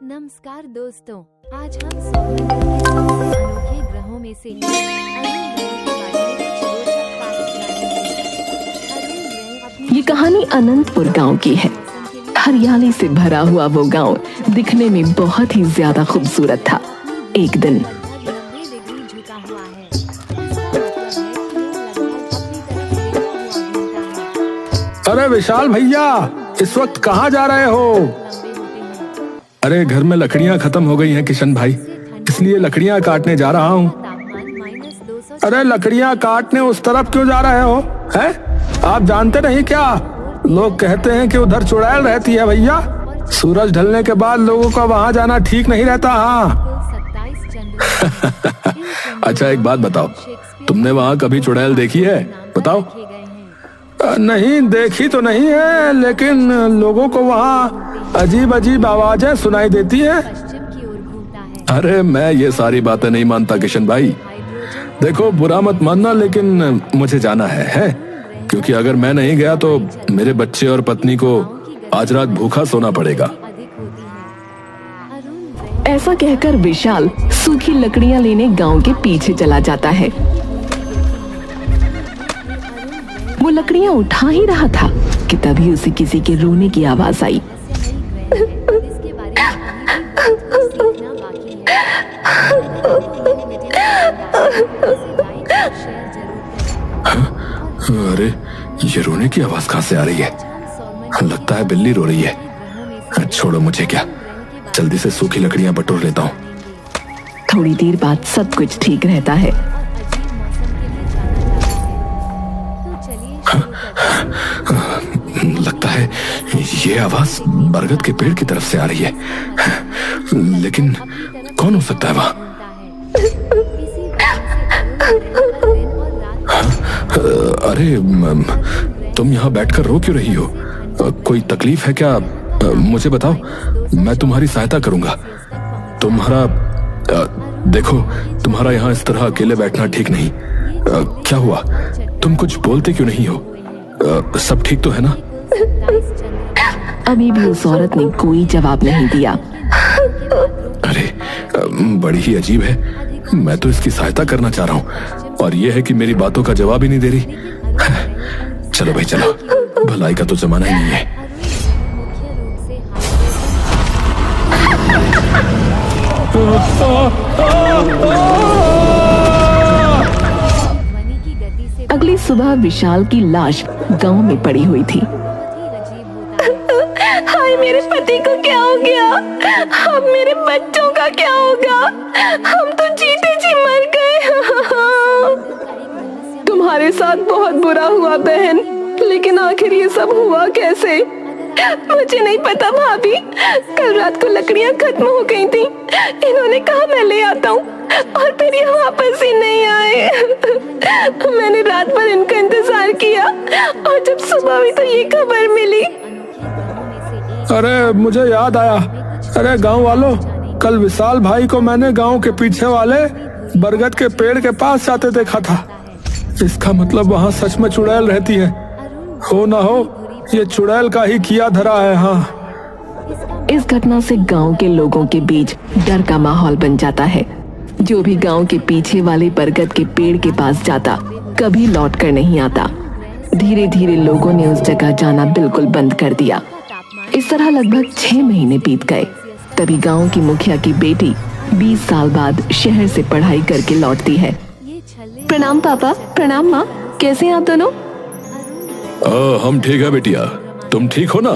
नमस्कार दोस्तों, आज हम सौरमंडल के सबसे अनोखे ग्रहों में से अरुण ग्रह के बारे में कुछ रोचक फैक्ट जानेंगे। ये कहानी अनंतपुर गांव की है। हरियाली से भरा हुआ वो गांव दिखने में बहुत ही ज्यादा खूबसूरत था। एक दिन अरे विशाल भैया, इस वक्त कहाँ जा रहे हो? अरे घर में लकड़ियाँ खत्म हो गई हैं किशन भाई, इसलिए लकड़ियाँ काटने जा रहा हूँ। अरे लकड़ियाँ काटने उस तरफ क्यों जा रहे हो? हैं? आप जानते नहीं क्या? लोग कहते हैं कि उधर चुड़ैल रहती है भैया। सूरज ढलने के बाद लोगों का वहाँ जाना ठीक नहीं रहता। हाँ। अच्छा एक बात बताओ, तुमने वहाँ कभी चुड़ैल देखी है? बताओ। नहीं देखी तो नहीं है, लेकिन लोगों को वहाँ अजीब अजीब आवाजें सुनाई देती है। अरे मैं ये सारी बातें नहीं मानता किशन भाई। देखो बुरा मत मानना, लेकिन मुझे जाना है? क्योंकि अगर मैं नहीं गया तो मेरे बच्चे और पत्नी को आज रात भूखा सोना पड़ेगा। ऐसा कहकर विशाल सूखी लकड़ियां लेने गांव के पीछे चला जाता है। वो लकड़ियां उठा ही रहा था कि तभी उसे किसी के रोने की आवाज आई। अरे ये रोने की आवाज कहाँ से आ रही है? लगता है बिल्ली रो रही है। छोड़ो मुझे क्या, जल्दी से सूखी लकड़ियां बटोर लेता हूँ। थोड़ी देर बाद सब कुछ ठीक रहता है। लगता है ये आवाज बरगद के पेड़ की तरफ से आ रही है, लेकिन कौन हो सकता है वहाँ? अरे तुम यहाँ बैठकर रो क्यों रही हो? कोई तकलीफ है क्या? मुझे बताओ, मैं तुम्हारी सहायता करूंगा। तुम्हारा देखो, तुम्हारा यहाँ इस तरह अकेले बैठना ठीक नहीं। क्या हुआ? तुम कुछ बोलते क्यों नहीं हो? सब ठीक तो है ना? अभी भी उस औरत ने कोई जवाब नहीं दिया। अरे बड़ी ही अजीब है। मैं तो इसकी सहायता करना चाह रहा हूँ और ये है कि मेरी बातों का जवाब ही नहीं दे रही। चलो भाई चलो, भलाई का तो जमाना ही नहीं है। अगली सुबह विशाल की लाश गांव में पड़ी हुई थी। हाय मेरे पति को क्या हो गया? अब मेरे बच्चों का क्या होगा? हम तो जीते जी मर गए। तुम्हारे साथ बहुत बुरा हुआ बहन, लेकिन आखिर ये सब हुआ कैसे? मुझे नहीं पता भाभी। कल रात को लकड़ियाँ खत्म हो गई थी, इन्होंने कहा मैं ले आता हूँ और फिर ये वापस ही नहीं आए। मैंने रात भर इनका इंतजार किया और जब सुबह हुई तो ये खबर मिली। अरे मुझे याद आया। अरे गांव वालों, कल विशाल भाई को मैंने गांव के पीछे वाले बरगद के पेड़ के पास जाते देखा था। इसका मतलब वहाँ सच में चुड़ैल रहती है। हो ना हो ये चुड़ैल का ही किया धरा है। हाँ। इस घटना से गांव के लोगों के बीच डर का माहौल बन जाता है। जो भी गांव के पीछे वाले बरगद के पेड़ के पास जाता कभी लौट कर नहीं आता। धीरे धीरे लोगों ने उस जगह जाना बिल्कुल बंद कर दिया। इस तरह लगभग 6 महीने बीत गए। तभी गांव की मुखिया की बेटी 20 साल बाद शहर से पढ़ाई करके लौटती है। प्रणाम पापा। प्रणाम माँ। कैसे हैं आप दोनों? हम ठीक है बेटिया, तुम ठीक हो ना?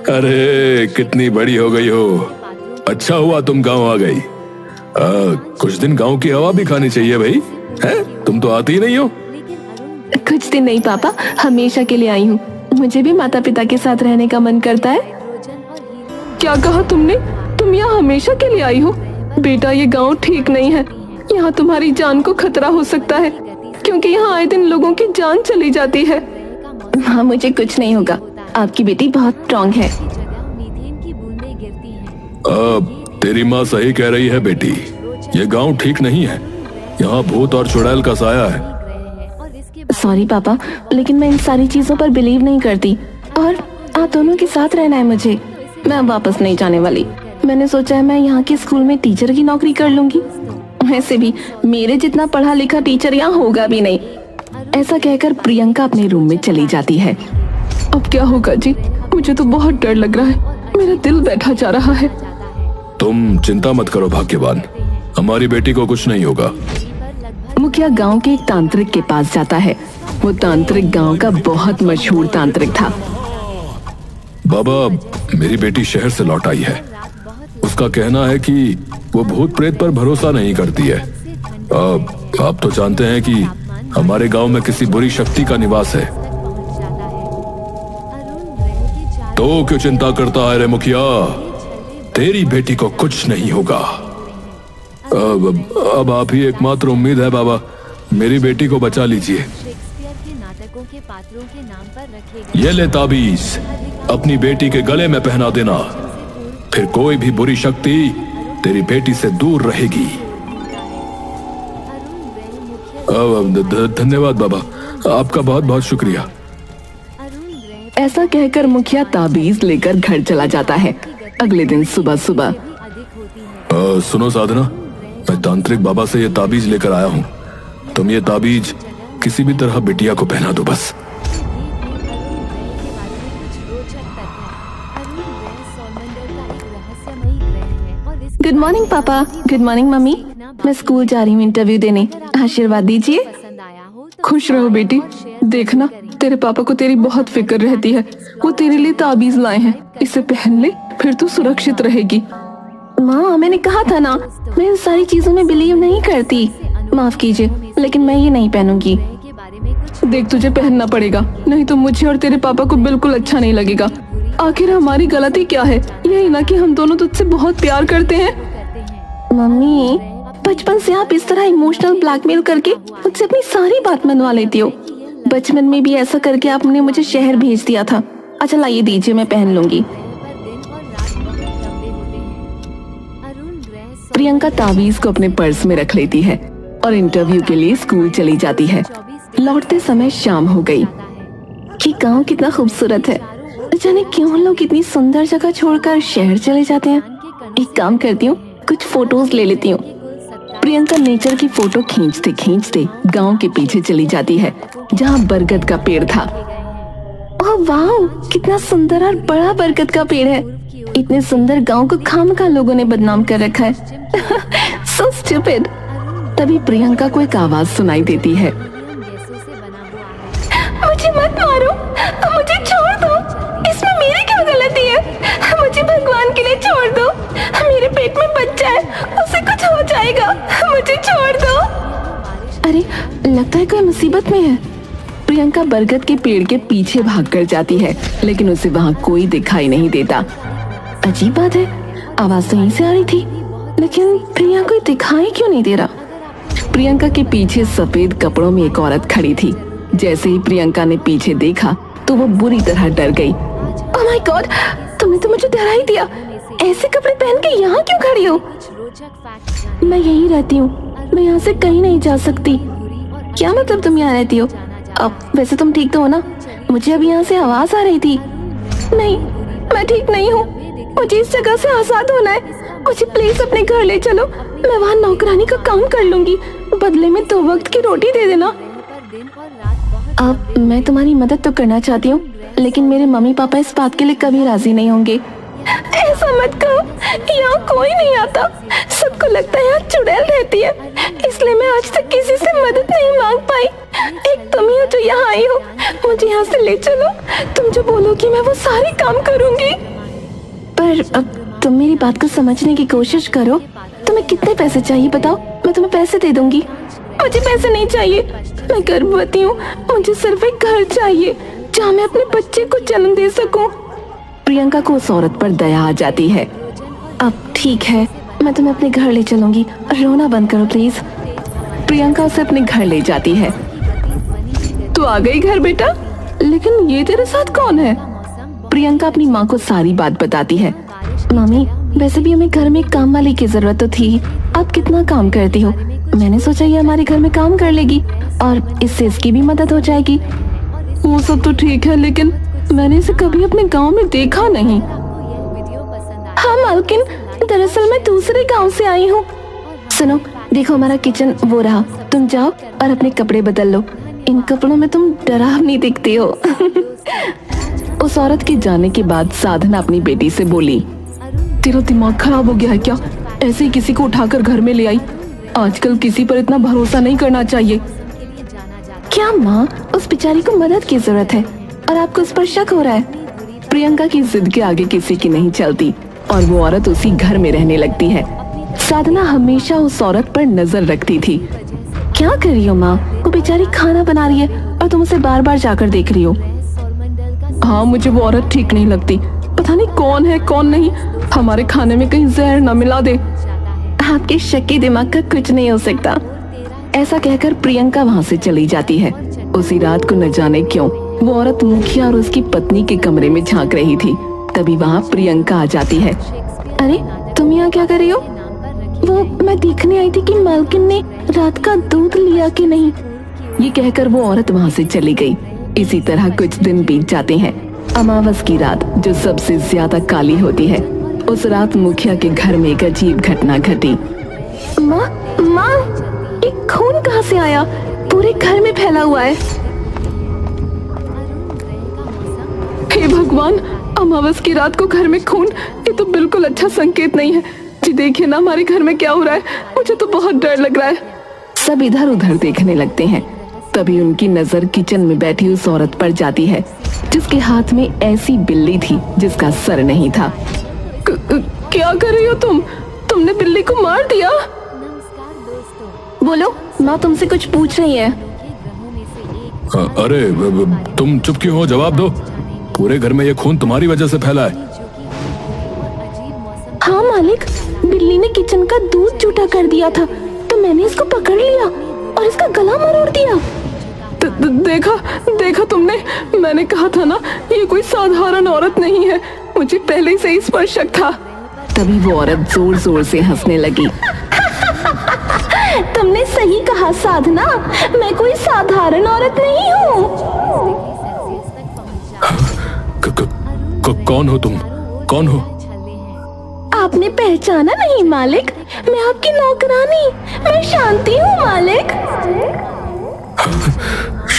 अरे कितनी बड़ी हो गई हो। अच्छा हुआ तुम गांव आ गई। कुछ दिन गांव की हवा भी खानी चाहिए भाई। हैं? तुम तो आती ही नहीं हो। कुछ दिन नहीं पापा, हमेशा के लिए आई हूँ। मुझे भी माता पिता के साथ रहने का मन करता है। क्या कहा तुमने? तुम यहाँ हमेशा के लिए आई हो? बेटा ये गांव ठीक नहीं है। यहाँ तुम्हारी जान को खतरा हो सकता है, क्योंकि यहाँ आए दिन लोगों की जान चली जाती है। हाँ मुझे कुछ नहीं होगा, आपकी बेटी बहुत स्ट्रॉन्ग है। तेरी माँ सही कह रही है बेटी, ये गांव ठीक नहीं है। यहाँ भूत और चुड़ैल का साया है। सॉरी पापा, लेकिन मैं इन सारी चीजों पर बिलीव नहीं करती और आप दोनों के साथ रहना है मुझे। मैं अब वापस नहीं जाने वाली। मैंने सोचा है मैं यहाँ के स्कूल में टीचर की नौकरी कर लूंगी। वैसे भी मेरे जितना पढ़ा लिखा टीचर यहाँ होगा भी नहीं। ऐसा कहकर प्रियंका अपने रूम में चली जाती है। अब क्या होगा जी, मुझे तो बहुत डर लग रहा है, मेरा दिल बैठा जा रहा है। तुम चिंता मत करो भाग्यवान, हमारी बेटी को कुछ नहीं होगा। मुखिया गांव के एक तांत्रिक के पास जाता है। वो तांत्रिक गांव का बहुत मशहूर तांत्रिक था। बाबा, मेरी बेटी शहर से लौट आई है। उसका कहना है कि वो भूत प्रेत पर भरोसा नहीं करती है। आप तो जानते हैं कि हमारे गांव में किसी बुरी शक्ति का निवास है। तो क्यों चिंता करता है रे मुखिया, तेरी बेटी को कुछ नहीं होगा। अब आप ही एकमात्र उम्मीद है बाबा, मेरी बेटी को बचा लीजिए। ये ले ताबीज, अपनी बेटी के गले में पहना देना, फिर कोई भी बुरी शक्ति तेरी बेटी से दूर रहेगी। धन्यवाद बाबा, आपका बहुत बहुत शुक्रिया। ऐसा कहकर मुखिया ताबीज लेकर घर चला जाता है। अगले दिन सुबह सुबह सुनो साधना, मैं तांत्रिक बाबा से ये ताबीज लेकर आया हूँ। तुम ये ताबीज किसी भी तरह बिटिया को पहना दो बस। गुड मॉर्निंग पापा। Good morning mummy. मैं स्कूल जा रही हूँ इंटरव्यू देने, आशीर्वाद दीजिए। खुश रहो बेटी। देखना, तेरे पापा को तेरी बहुत फिक्र रहती है। वो तेरे लिए ताबीज लाए हैं, इसे पहन ले, फिर तू सुरक्षित रहेगी। माँ, मैंने कहा था ना, मैं इन सारी चीजों में बिलीव नहीं करती। माफ कीजिए, लेकिन मैं ये नहीं पहनूंगी। देख, तुझे पहनना पड़ेगा, नहीं तो मुझे और तेरे पापा को बिल्कुल अच्छा नहीं लगेगा। आखिर हमारी गलती क्या है? यही ना कि हम दोनों तुझसे बहुत प्यार करते हैं। मम्मी, बचपन से आप इस तरह इमोशनल ब्लैकमेल करके मुझसे अपनी सारी बात मनवा लेती हो। बचपन में भी ऐसा करके आपने मुझे शहर भेज दिया था। अच्छा लाइए, दीजिए, मैं पहन लूंगी। प्रियंका ताबीज को अपने पर्स में रख लेती है और इंटरव्यू के लिए स्कूल चली जाती है। लौटते समय शाम हो गई। ये गांव कितना खूबसूरत है, जाने क्यों लोग इतनी सुंदर जगह छोड़कर शहर चले जाते हैं। एक काम करती हूँ, कुछ फोटोज ले लेती हूँ। प्रियंका नेचर की फोटो खींचते खींचते गांव के पीछे चली जाती है, जहाँ बरगद का पेड़ था। ओह वाह, कितना सुंदर और बड़ा बरगद का पेड़ है। इतने सुंदर गांव को खामखा लोगों ने बदनाम कर रखा है। So stupid। तभी प्रियंका को एक आवाज सुनाई देती है। मुझे मत मारो, मुझे छोड़ दो, इसमें मेरी क्या गलती है? मुझे भगवान के लिए छोड़ दो, मेरे पेट में बच्चा है, उसे कुछ हो जाएगा, मुझे छोड़ दो। अरे, लगता है कोई मुसीबत में है। प्रियंका बरगद के पेड़ के पीछे भागकर जाती है, लेकिन उसे वहाँ कोई दिखाई नहीं देता। अजीब बात है, आवाज तो यहीं से आ रही थी, लेकिन फिर यहाँ कोई दिखाई क्यों नहीं दे रहा? प्रियंका के पीछे सफेद कपड़ों में एक औरत खड़ी थी। जैसे ही प्रियंका ने पीछे देखा तो वो बुरी तरह डर गई। ओह माय गॉड, तुमने तो मुझे डरा ही दिया। ऐसे कपड़े पहन के यहाँ क्यों खड़ी हो? मैं यहीं रहती हूँ, मैं यहाँ से कहीं नहीं जा सकती। क्या मतलब तुम यहाँ रहती हो? अब वैसे तुम ठीक तो हो ना? मुझे अभी यहाँ से आवाज आ रही थी। नहीं, मैं ठीक नहीं हूँ, मुझे इस जगह से आजाद होना है। मुझे प्लीज अपने घर ले चलो, मैं वहाँ नौकरानी का काम कर लूंगी, बदले में 2 वक्त की रोटी दे देना। अब मैं तुम्हारी मदद तो करना चाहती हूँ, लेकिन मेरे मम्मी पापा इस बात के लिए कभी राजी नहीं होंगे। ऐसा मत करो, यहाँ कोई नहीं आता, सबको लगता है यहाँ चुड़ैल रहती है, इसलिए मैं आज तक किसी से मदद नहीं मांग पाई। एक तुम ही हो जो यहाँ आई हो, मुझे यहाँ से ले चलो, तुम जो बोलोगी मैं वो सारे काम करूँगी। पर अब तुम मेरी बात को समझने की कोशिश करो। तुम्हें कितने पैसे चाहिए बताओ, मैं तुम्हें पैसे दे दूंगी। मुझे पैसे नहीं चाहिए, मैं गर्भवती हूँ, मुझे सिर्फ एक घर चाहिए जहाँ मैं अपने बच्चे को जन्म दे सकूं। प्रियंका को उस औरत पर दया आ जाती है। अब ठीक है, मैं तुम्हें अपने घर ले चलूंगी, रोना बंद करो प्लीज। प्रियंका उसे अपने घर ले जाती है। तू आ गई घर बेटा, लेकिन ये तेरे साथ कौन है? प्रियंका अपनी माँ को सारी बात बताती है। मम्मी, वैसे भी हमें घर में काम वाली की जरूरत तो थी, आप कितना काम करती हो, मैंने सोचा ये हमारे घर में काम कर लेगी और इससे इसकी भी मदद हो जाएगी। वो सब तो ठीक है, लेकिन मैंने इसे कभी अपने गांव में देखा नहीं। हाँ मालकिन, दरअसल मैं दूसरे गांव से आई हूँ। सुनो, देखो हमारा किचन वो रहा, तुम जाओ और अपने कपड़े बदल लो, इन कपड़ों में तुम डरावनी दिखती हो। उस औरत के जाने के बाद साधना अपनी बेटी से बोली, तेरा दिमाग खराब हो गया है क्या? ऐसे ही किसी को उठाकर घर में ले आई? आजकल किसी पर इतना भरोसा नहीं करना चाहिए। क्या माँ, उस बेचारी को मदद की जरूरत है और आपको उस पर शक हो रहा है? प्रियंका की जिद के आगे किसी की नहीं चलती और वो औरत उसी घर में रहने लगती है। साधना हमेशा उस औरत पर नजर रखती थी। क्या कर रही हो माँ? वो बेचारी खाना बना रही है और तुम उसे बार बार जाकर देख रही हो। हाँ, मुझे वो औरत ठीक नहीं लगती। पता नहीं कौन है कौन नहीं, हमारे खाने में कहीं जहर न मिला दे। आपके शक्की दिमाग का कुछ नहीं हो सकता। ऐसा कहकर प्रियंका वहाँ से चली जाती है। उसी रात को न जाने क्यों वो औरत मुखिया और उसकी पत्नी के कमरे में झांक रही थी। तभी वहाँ प्रियंका आ जाती है। अरे तुम यहाँ क्या कर रही हो? वो मैं देखने आई थी कि मालकिन ने रात का दूध लिया कि नहीं। ये कहकर वो औरत वहाँ से चली गई। इसी तरह कुछ दिन बीत जाते हैं। अमावस की रात जो सबसे ज्यादा काली होती है, उस रात मुखिया के घर में एक अजीब घटना घटी। माँ, माँ, ये खून कहाँ से आया? पूरे घर में फैला हुआ है। हे भगवान, अमावस की रात को घर में खून, ये तो बिल्कुल अच्छा संकेत नहीं है। जी देखिए ना हमारे घर में क्या हो रहा है, मुझे तो बहुत डर लग रहा है। सब इधर उधर देखने लगते हैं। तभी उनकी नजर किचन में बैठी उस औरत पर जाती है जिसके हाथ में ऐसी बिल्ली थी जिसका सर नहीं था। क्या कर रही हो तुम? तुमने बिल्ली को मार दिया? बोलो, माँ तुमसे कुछ पूछ रही है। अरे तुम चुप क्यों हो? जवाब दो। पूरे घर में ये खून तुम्हारी वजह से फैला है। हाँ मालिक, बिल्ली ने किचन का दूध जूठा कर दिया था तो मैंने इसको पकड़ लिया और इसका गला मरोड़ दिया। देखा तुमने? मैंने कहा था ना, ये कोई साधारण औरत नहीं है। मुझे पहले से इस पर शक था। तभी वो औरत जोर जोर से हंसने लगी। तुमने सही कहा साधना, मैं कोई साधारण औरत नहीं हूँ। कौन हो तुम? कौन हो? आपने पहचाना नहीं मालिक? मैं आपकी नौकरानी, मैं शांति हूँ मालिक।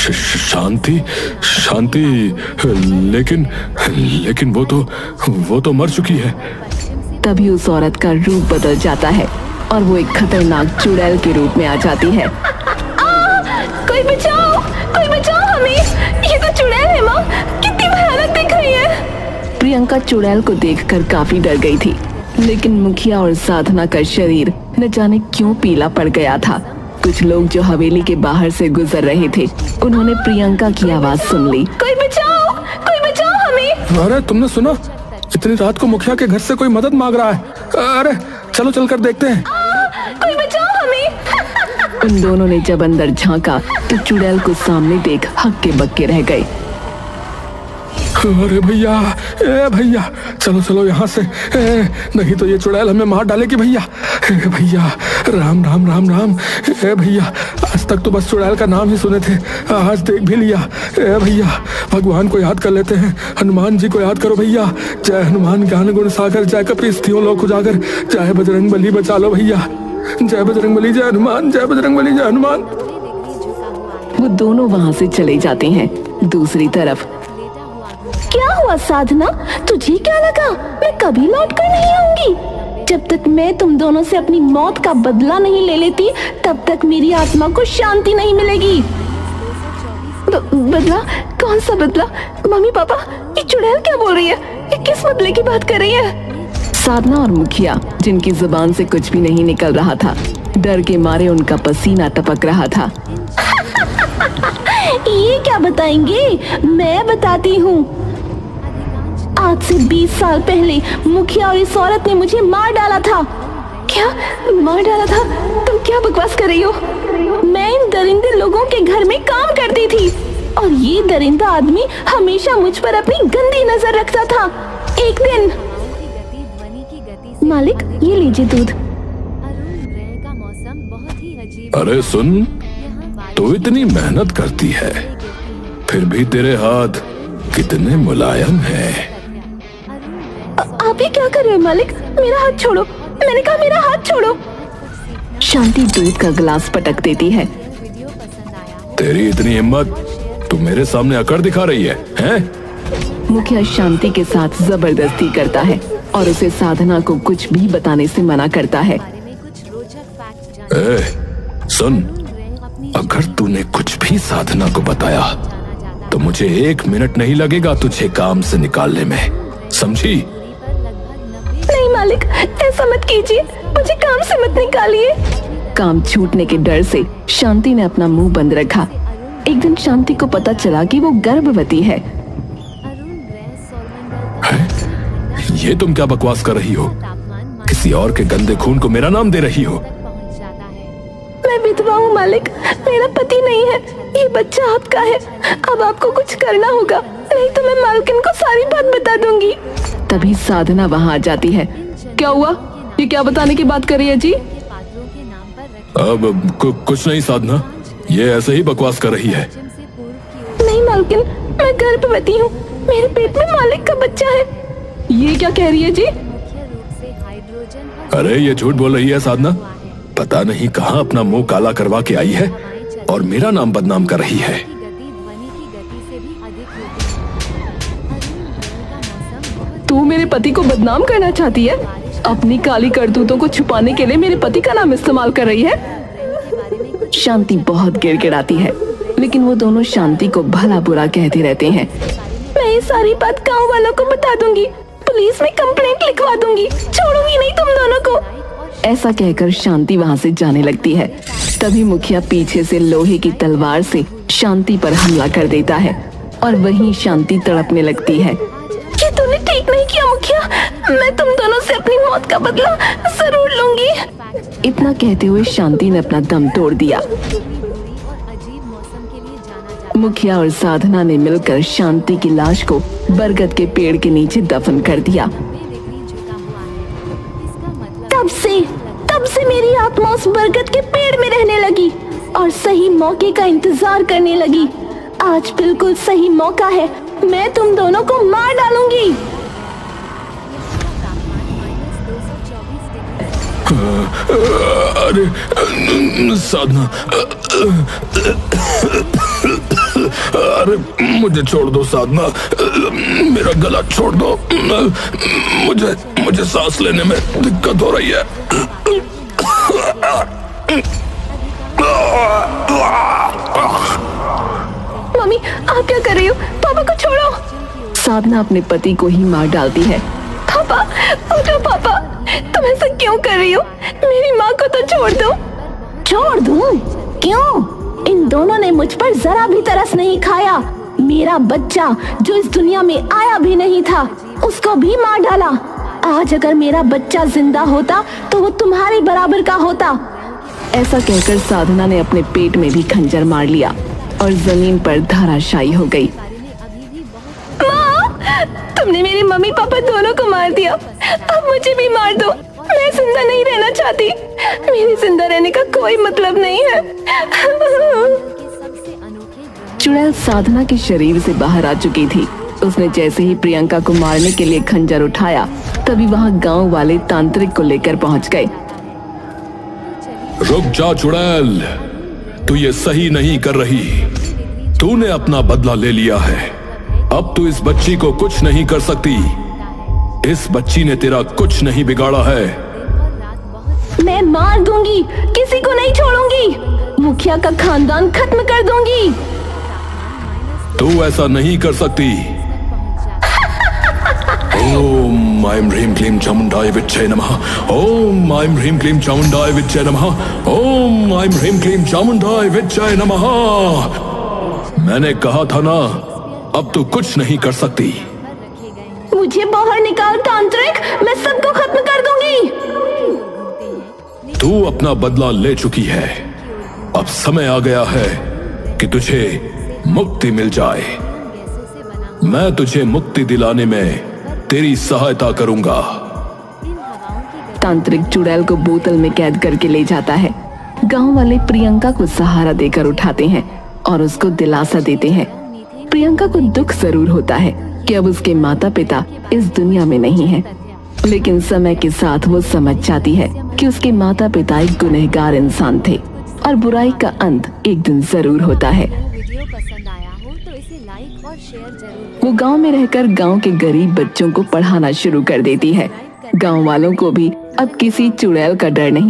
शांति? लेकिन वो तो मर चुकी है। तभी उस औरत का रूप बदल जाता है और वो एक खतरनाक चुड़ैल के रूप में आ जाती है। कोई बचाओ हमें, ये तो चुड़ैल है माँ, कितनी भयानक दिख रही है। प्रियंका चुड़ैल को देखकर काफी डर गई थी, लेकिन मुखिया और साधना का शरीर न जाने क्यों पीला पड़ गया था। कुछ लोग जो हवेली के बाहर से गुजर रहे थे, उन्होंने प्रियंका की आवाज सुन ली। कोई बचाओ हमें। अरे तुमने सुना? इतनी रात को मुखिया के घर से कोई मदद मांग रहा है। अरे चलो चलकर देखते हैं। कोई बचाओ हमें। उन दोनों ने जब अंदर झांका तो चुड़ैल को सामने देख हक्के बक्के रह गए। अरे भैया, चलो यहाँ से, नहीं तो ये चुड़ैल हमें मार डालेगी। भैया, राम। भैया, आज तक तो बस चुड़ैल का नाम ही सुने थे, आज देख भी लिया। भैया, भगवान को याद कर लेते हैं, हनुमान जी को याद करो भैया। जय हनुमान ज्ञान गुण सागर, जय कपीस्थियों लोक उजागर, जय बजरंग बली बचा लो भैया। जय बजरंग बली, जय हनुमान, जय बजरंग बली, जय हनुमान। वो दोनों वहाँ से चले जाते हैं। दूसरी तरफ, क्या हुआ साधना? तुझे क्या लगा मैं कभी लौट कर नहीं आऊंगी? जब तक मैं तुम दोनों से अपनी मौत का बदला नहीं ले लेती, तब तक मेरी आत्मा को शांति नहीं मिलेगी। बदला? कौन सा बदला? मम्मी पापा, ये चुड़ैल क्या बोल रही है? ये किस बदले की बात कर रही है? साधना और मुखिया, जिनकी जुबान से कुछ भी नहीं निकल रहा था, डर के मारे उनका पसीना टपक रहा था। ये क्या बताएंगे? मैं बताती हूँ। आज से 20 साल पहले मुखिया और इस औरत ने मुझे मार डाला था। क्या मार डाला था? तुम क्या बकवास कर रही हो? मैं इन दरिंदे लोगों के घर में काम करती थी और ये दरिंदा आदमी हमेशा मुझ पर अपनी गंदी नजर रखता था। एक दिन, मालिक ये लीजिए दूध। अरे सुन, तू इतनी मेहनत करती है, फिर भी तेरे हाथ कितने मुलायम है। आप ये क्या कर रहे हो मालिक? मेरा हाथ छोड़ो, मैंने कहा मेरा हाथ छोड़ो। शांति दूध का गिलास पटक देती है। वीडियो पसंद आया तेरी इतनी हिम्मत, तू मेरे सामने अकड़ दिखा रही है, हैं? मुखिया शांति के साथ जबरदस्ती करता है और उसे साधना को कुछ भी बताने से मना करता है। बारे में कुछ रोचक फैक्ट जानना सुन, अपनी अगर तूने कुछ भी साधना को बताया जाना जाता तो मुझे 1 मिनट नहीं लगेगा तुझे काम से निकालने में, समझी? दूरी पर लगभग 90 नहीं मालिक, ऐसा मत कीजिए, मुझे काम से मत निकालिए। काम छूटने के डर से शांति ने अपना मुंह बंद रखा। एक दिन शांति को पता चला कि वो गर्भवती है। अरुण ग्रह सौरमंडल ये तुम क्या बकवास कर रही हो? तापमान किसी और के गंदे खून को मेरा नाम दे रही हो? तक पहुंच जाता है। मैं विधवा हूँ मालिक, मेरा पति नहीं है। ये बच्चा आपका है, अब आपको कुछ करना होगा, नहीं तो मैं मालकिन को सारी बात बता दूंगी। तभी साधना वहाँ आ जाती है। क्या हुआ? ये क्या बताने की बात कर रही है जी? के पात्रों के नाम पर रखे अब कुछ नहीं साधना, ये ऐसे ही बकवास कर रही है। जिम से पूर्व की ओर नहीं मालकिन, मैं गर्भवती हूँ, मेरे पेट में मालिक का बच्चा है। ये क्या कह रही है जी? मुख्य रूप से हाइड्रोजन और अरे ये झूठ बोल रही है साधना, हुआ है। पता नहीं कहाँ अपना मुंह काला करवा के आई है और मेरा नाम बदनाम कर रही है। की गति ध्वनि की गति से भी अधिक होती है। अरुण ग्रह का मौसम बहुत तू मेरे पति को बदनाम करना चाहती है? अपनी काली करतूतों को छुपाने के लिए मेरे पति का नाम इस्तेमाल कर रही है। ग्रह के बारे में कुछ शांति बहुत गिड़गिड़ाती है, लेकिन वो दोनों शांति को भला बुरा कहते रहते हैं। मैं ये सारी बात गांव वालों को बता दूंगी, पुलिस में कंप्लेंट लिखवा दूंगी, छोड़ूंगी नहीं तुम दोनों को। ऐसा कहकर शांति वहाँ से जाने लगती है। तभी मुखिया पीछे से लोहे की तलवार से शांति पर हमला कर देता है और वहीं शांति तड़पने लगती है। ये तूने ठीक नहीं किया मुखिया, मैं तुम दोनों से अपनी मौत का बदला जरूर लूंगी। इतना कहते हुए शांति ने अपना दम तोड़ दिया। बुरी और अजीब मौसम के लिए जाना जाता मुखिया और साधना ने मिलकर शांति की लाश को बरगद के पेड़ के नीचे दफन कर दिया। है। बिक्री झुका हुआ है। इसका मतलब तब से मेरी आत्मा उस बरगद के पेड़ में रहने लगी और सही मौके का इंतजार करने लगी। आज बिल्कुल सही मौका है, मैं तुम दोनों को मार डालूंगी। तापमान -224 डिग्री अरे साधना, अरे मुझे छोड़ दो साधना, मेरा गला छोड़ दो, मुझे सांस लेने में दिक्कत हो रही है। मम्मी आप क्या कर रही हो? पापा को छोड़ो। साधना अपने पति को ही मार डालती है। पापा उठो, पापा तुम ऐसा क्यों कर रही हो? मेरी माँ को तो छोड़ दो। छोड़ दूं? क्यों? इन दोनों ने मुझ पर जरा भी तरस नहीं खाया। मेरा बच्चा जो इस दुनिया में आया भी नहीं था, उसको भी मार डाला। आज अगर मेरा बच्चा जिंदा होता तो वो तुम्हारे बराबर का होता। ऐसा कहकर साधना ने अपने पेट में भी खंजर मार लिया और जमीन पर धराशायी हो गई। बारे में अभी भी बहुत माँ, तुमने मेरे मम्मी पापा दोनों को मार दिया, अब मुझे भी मार दो। मैं जिंदा नहीं रहना चाहती, मेरे जिंदा रहने का कोई मतलब नहीं है। के सबसे अनोखे ग्रहों चुड़ैल साधना के शरीर से बाहर आ चुकी थी। उसने जैसे ही प्रियंका को मारने के लिए खंजर उठाया, तभी वहाँ गांव वाले तांत्रिक को लेकर पहुँच गए। रुक जा चुड़ैल, तू ये सही नहीं कर रही। तूने अपना बदला ले लिया है, अब तू इस बच्ची को कुछ नहीं कर सकती। इस बच्ची ने तेरा कुछ नहीं बिगाड़ा है। मैं मार दूंगी, किसी को नहीं छोड़ूंगी, मुखिया का खानदान खत्म कर दूंगी। तू ऐसा नहीं कर सकती। ओम ऐं ह्रीं क्लीं चामुंडाय विच्चे नमः। ओम ऐं ह्रीं क्लीं चामुंडाय विच्चे नमः। ओम ऐं ह्रीं क्लीं चामुंडाय विच्चे नमः। मैंने कहा था ना, अब तू कुछ नहीं कर सकती। मुझे बाहर निकाल तांत्रिक, मैं सबको खत्म कर दूंगी। तू अपना बदला ले चुकी है, अब समय आ गया है कि तुझे मुक्ति मिल जाए। मैं तुझे मुक्ति दिलाने में तेरी सहायता करूंगा। तांत्रिक चुड़ैल को बोतल में कैद करके ले जाता है। गांव वाले प्रियंका को सहारा देकर उठाते हैं और उसको दिलासा देते हैं। प्रियंका को दुख जरूर होता है कि अब उसके माता पिता इस दुनिया में नहीं हैं, लेकिन समय के साथ वो समझ जाती है कि उसके माता पिता एक गुनहगार इंसान थे और बुराई का अंत एक दिन जरूर होता है। वीडियो पसंद आया हो तो इसे लाइक और शेयर जरूर वो गांव में रहकर गांव के गरीब बच्चों को पढ़ाना शुरू कर देती है। गांव वालों को भी अब किसी चुड़ैल का डर नहीं